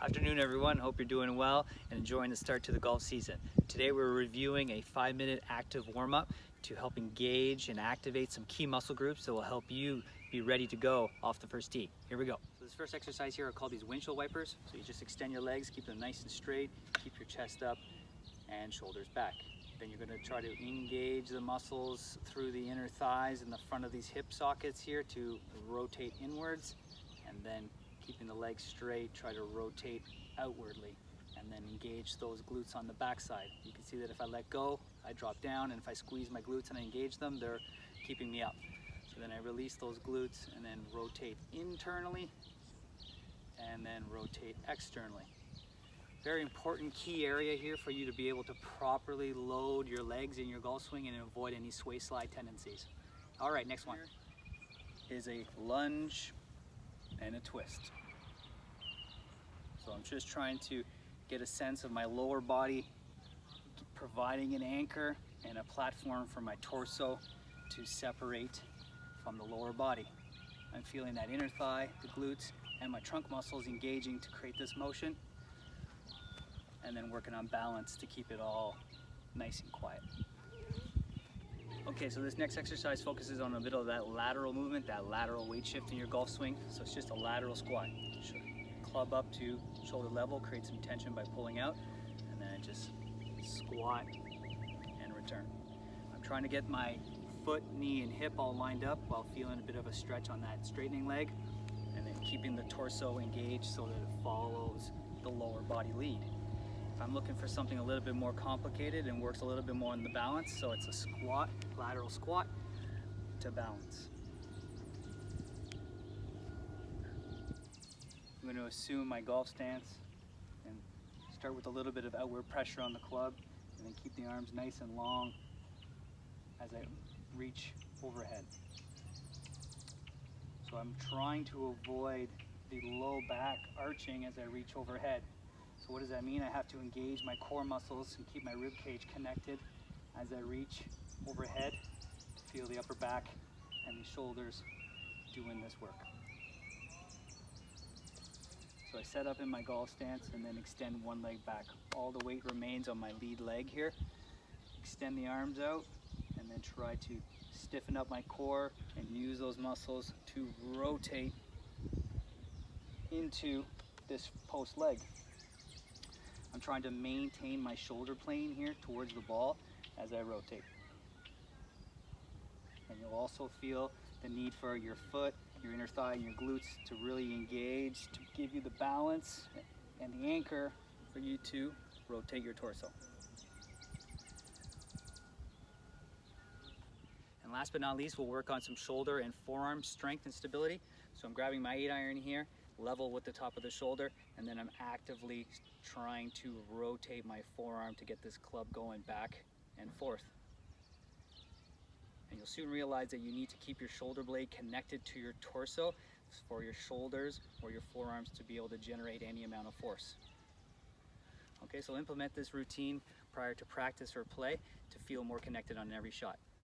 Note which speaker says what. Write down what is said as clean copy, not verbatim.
Speaker 1: Afternoon everyone, hope you're doing well and enjoying the start to the golf season. Today we're reviewing a 5-minute active warm-up to help engage and activate some key muscle groups that will help you be ready to go off the first tee. Here we go. So this first exercise here are called these windshield wipers. So you just extend your legs, keep them nice and straight, keep your chest up and shoulders back. Then you're going to try to engage the muscles through the inner thighs and the front of these hip sockets here to rotate inwards, and then keeping the legs straight, try to rotate outwardly and then engage those glutes on the backside. You can see that if I let go, I drop down, and if I squeeze my glutes and I engage them, they're keeping me up. So then I release those glutes and then rotate internally and then rotate externally. Very important key area here for you to be able to properly load your legs in your golf swing and avoid any sway slide tendencies. All right, next one is a lunge and a twist. So I'm just trying to get a sense of my lower body, providing an anchor and a platform for my torso to separate from the lower body. I'm feeling that inner thigh, the glutes, and my trunk muscles engaging to create this motion, and then working on balance to keep it all nice and quiet. Okay, so this next exercise focuses on a bit of that lateral movement, that lateral weight shift in your golf swing. So it's just a lateral squat. Club up to shoulder level, create some tension by pulling out, and then just squat and return. I'm trying to get my foot, knee, and hip all lined up while feeling a bit of a stretch on that straightening leg, and then keeping the torso engaged so that it follows the lower body lead. If I'm looking for something a little bit more complicated and works a little bit more on the balance, so it's a squat, lateral squat to balance. I'm going to assume my golf stance and start with a little bit of outward pressure on the club, and then keep the arms nice and long as I reach overhead. So I'm trying to avoid the low back arching as I reach overhead. So what does that mean? I have to engage my core muscles and keep my rib cage connected as I reach overhead to feel the upper back and the shoulders doing this work. So I set up in my golf stance and then extend one leg back. All the weight remains on my lead leg here. Extend the arms out and then try to stiffen up my core and use those muscles to rotate into this post leg. I'm trying to maintain my shoulder plane here towards the ball as I rotate. And you'll also feel the need for your foot, your inner thigh, and your glutes to really engage, to give you the balance and the anchor for you to rotate your torso. And last but not least, we'll work on some shoulder and forearm strength and stability. So I'm grabbing my 8-iron here, level with the top of the shoulder, and then I'm actively trying to rotate my forearm to get this club going back and forth. And you'll soon realize that you need to keep your shoulder blade connected to your torso for your shoulders or your forearms to be able to generate any amount of force. Okay, so implement this routine prior to practice or play to feel more connected on every shot.